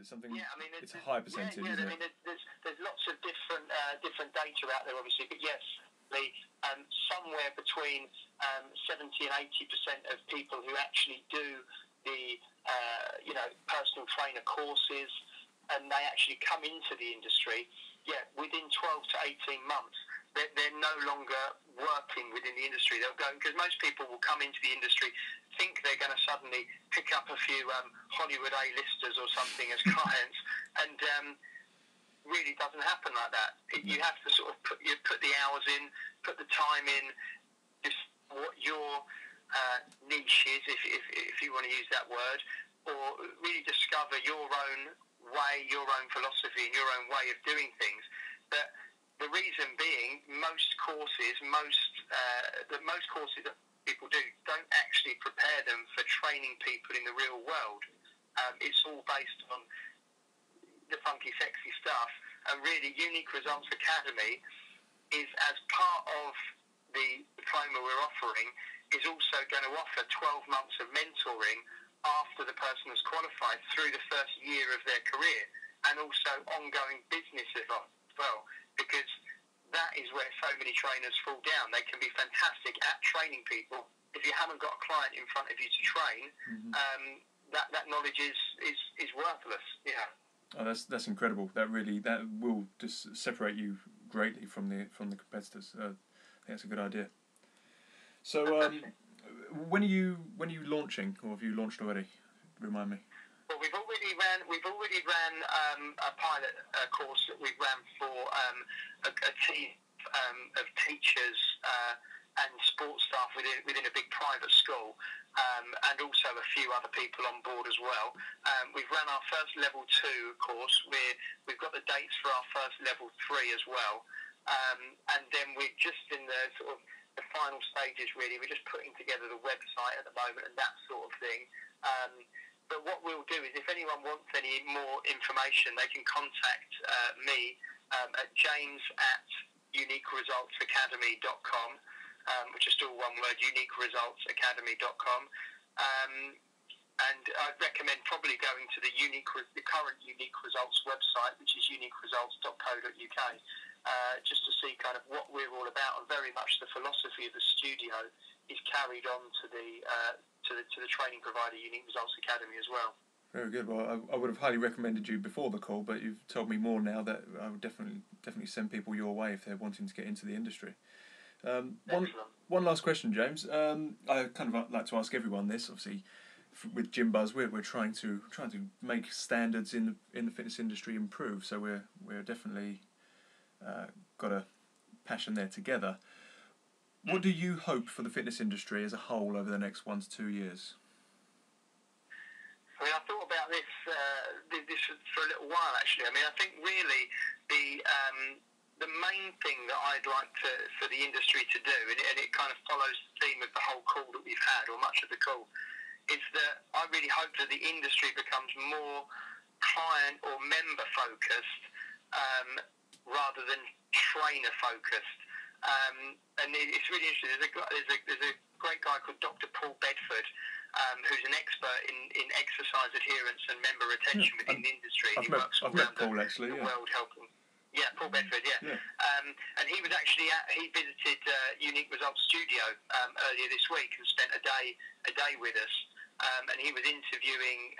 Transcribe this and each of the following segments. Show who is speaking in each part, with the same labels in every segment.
Speaker 1: it something?
Speaker 2: Yeah, I mean,
Speaker 1: it's a high percentage,
Speaker 2: yeah,
Speaker 1: isn't
Speaker 2: I mean, there's lots of different data out there, obviously, but yes, somewhere between 70 and 80% of people who actually do the personal trainer courses, and they actually come into the industry, within 12 to 18 months, they're no longer working within the industry. They'll go, because most people will come into the industry, think they're going to suddenly pick up a few Hollywood A-listers or something as clients, and really doesn't happen like that. You have to sort of put the hours in, put the time in, just what your niche is, if you want to use that word, or really discover your own way, your own philosophy, and your own way of doing things. But the reason being, most courses that people do don't actually prepare them for training people in the real world. It's all based on the funky, sexy stuff. And really, Unique Results Academy is, as part of the diploma we're offering, is also going to offer 12 months of mentoring after the person has qualified through the first year of their career, and also ongoing business advice as well, because that is where so many trainers fall down. They can be fantastic at training people. If you haven't got a client in front of you to train, that knowledge is worthless. Yeah.
Speaker 1: Oh, that's incredible. That will just separate you greatly from the competitors. I think that's a good idea. So, when are you launching, or have you launched already? Remind me.
Speaker 2: Well, we've already ran a pilot course that we've ran for a team of teachers and sports staff within a big private school, and also a few other people on board as well. We've run our first level 2 course. We've got the dates for our first level 3 as well, and then we're just in the sort of the final stages, really. We're just putting together the website at the moment and that sort of thing. But what we'll do is, if anyone wants any more information, they can contact me at james@uniqueresultsacademy.com, which is still one word, uniqueresultsacademy.com. And I'd recommend probably going to the current Unique Results website, which is uniqueresults.co.uk, just to see kind of what we're all about, and very much the philosophy of the studio is carried on to the training provider Unique Results Academy as well.
Speaker 1: Very good. Well, I would have highly recommended you before the call, but you've told me more now that I would definitely send people your way if they're wanting to get into the industry. One last question, James. I kind of like to ask everyone this. Obviously, with Gym Buzz, we're trying to make standards in the fitness industry improve. So we're definitely got a passion there together. What do you hope for the fitness industry as a whole over the next 1 to 2 years?
Speaker 2: I mean, I thought about this for a little while, actually. I mean, I think really the main thing that I'd like for the industry to do, and it kind of follows the theme of the whole call that we've had, or much of the call, is that I really hope that the industry becomes more client or member focused rather than trainer focused. And it's really interesting. There's a great guy called Dr. Paul Bedford, who's an expert in exercise adherence and member retention within the industry.
Speaker 1: I've met Paul, actually.
Speaker 2: The world helping. Yeah, Paul Bedford. Yeah. And he was actually he visited Unique Results Studio earlier this week and spent a day with us. And he was interviewing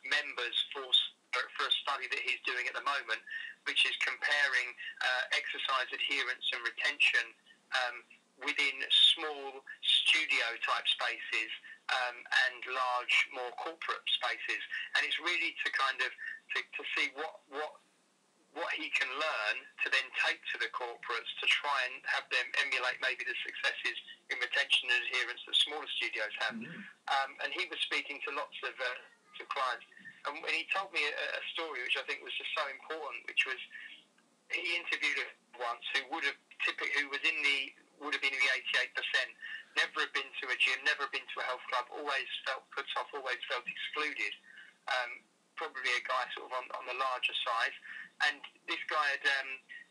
Speaker 2: members for a study that he's doing at the moment, which is comparing exercise adherence and retention within small studio type spaces and large, more corporate spaces. And it's really to kind of to see what he can learn to then take to the corporates to try and have them emulate maybe the successes in retention and adherence that smaller studios have. And he was speaking to lots of clients, and he told me a story which I think was just so important, which was he interviewed once who would have been in the 88%, never had been to a gym, never been to a health club, always felt put off, always felt excluded. Probably a guy sort of on the larger size. And this guy had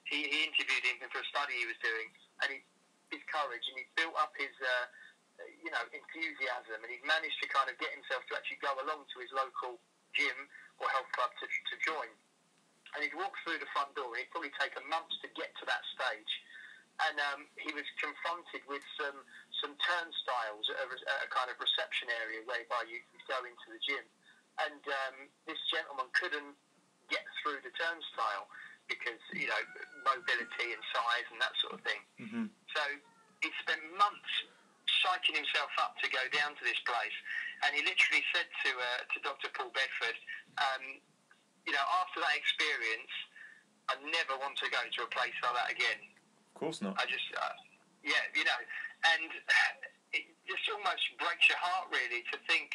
Speaker 2: he interviewed him for a study he was doing, and his courage, and he built up his enthusiasm, and he'd managed to kind of get himself to actually go along to his local gym or health club to join. And he'd walk through the front door, and it'd probably take a month to get to that stage. And he was confronted with some turnstiles at a kind of reception area whereby you could go into the gym. And this gentleman couldn't get through the turnstile because, you know, mobility and size and that sort of thing. Mm-hmm. So he spent months psyching himself up to go down to this place. And he literally said to Dr. Paul Bedford, you know, after that experience, I never want to go to a place like that again.
Speaker 1: Of course not.
Speaker 2: I just, yeah, you know, and it just almost breaks your heart, really, to think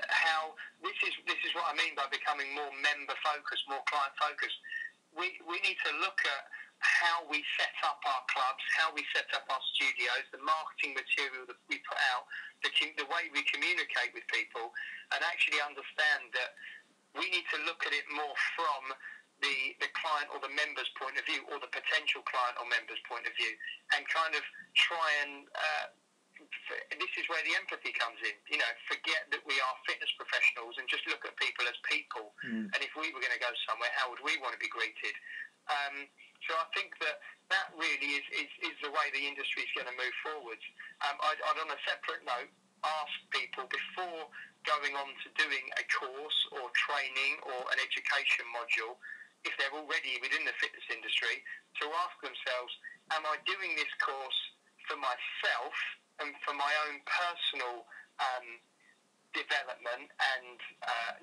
Speaker 2: how this is what I mean by becoming more member focused, more client focused. We need to look at how we set up our clubs, how we set up our studios, the marketing material that we put out, the way we communicate with people, and actually understand that we need to look at it more from the client or the member's point of view, or the potential client or member's point of view, and kind of try and this is where the empathy comes in. You know, forget that we are fitness professionals and just look at people as people. And if we were going to go somewhere, how would we want to be greeted? So I think that really is the way the industry is going to move forwards. I'd on a separate note ask people before going on to doing a course or training or an education module, if they're already within the fitness industry, to ask themselves, am I doing this course for myself and for my own personal development and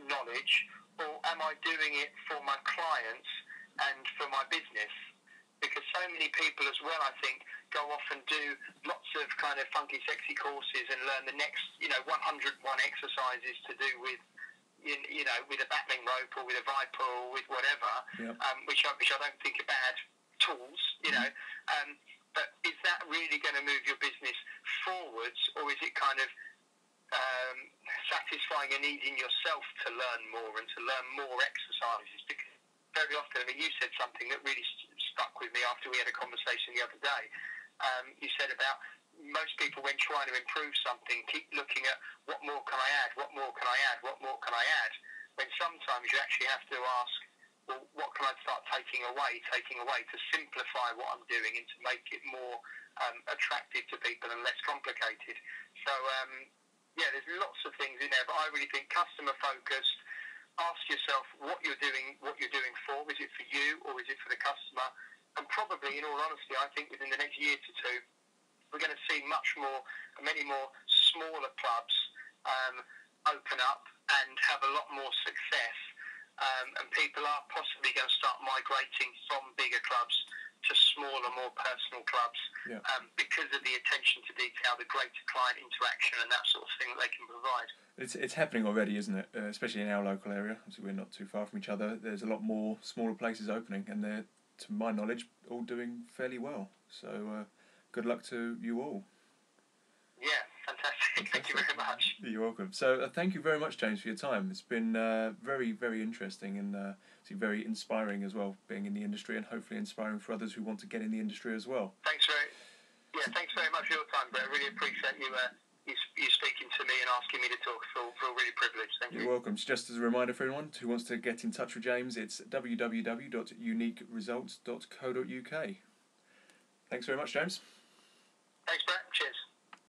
Speaker 2: knowledge, or am I doing it for my clients and for my business? Because so many people as well, I think, go off and do lots of kind of funky, sexy courses and learn the next, 101 exercises to do with, with a battling rope or with a viper or with whatever, which I don't think are bad tools, but is that really going to move your business forwards, or is it kind of satisfying a need in yourself to learn more and to learn more exercises? Because very often, I mean, you said something that really stuck with me after we had a conversation the other day. You said about most people, when trying to improve something, keep looking at what more can I add, what more can I add, what more can I add, when sometimes you actually have to ask, well, what can I start taking away to simplify what I'm doing and to make it more attractive to people and less complicated. So, there's lots of things in there, but I really think customer focused. Ask yourself what you're doing for. Is it for you or is it for the customer? And probably, in all honesty, I think within the next year to two, we're going to see many more smaller clubs open up and have a lot more success. And people are possibly going to start migrating from bigger clubs to smaller, more personal clubs because of the attention to detail, the greater client interaction and that sort of thing that they can provide.
Speaker 1: It's happening already, isn't it? Especially in our local area. Obviously, we're not too far from each other. There's a lot more smaller places opening, and they're, to my knowledge, all doing fairly well. So, good luck to you all.
Speaker 2: Yeah, fantastic. Thank you very much.
Speaker 1: You're welcome. So, thank you very much, James, for your time. It's been very, very interesting and very inspiring as well, being in the industry, and hopefully inspiring for others who want to get in the industry as well.
Speaker 2: Thanks very much for your time, Brett. I really appreciate you speaking to me and asking me to talk. Feel really privileged. Thank you.
Speaker 1: You're welcome. Just as a reminder for anyone who wants to get in touch with James, it's www.uniqueresults.co.uk. Thanks very much, James.
Speaker 2: Thanks, Brett. Cheers.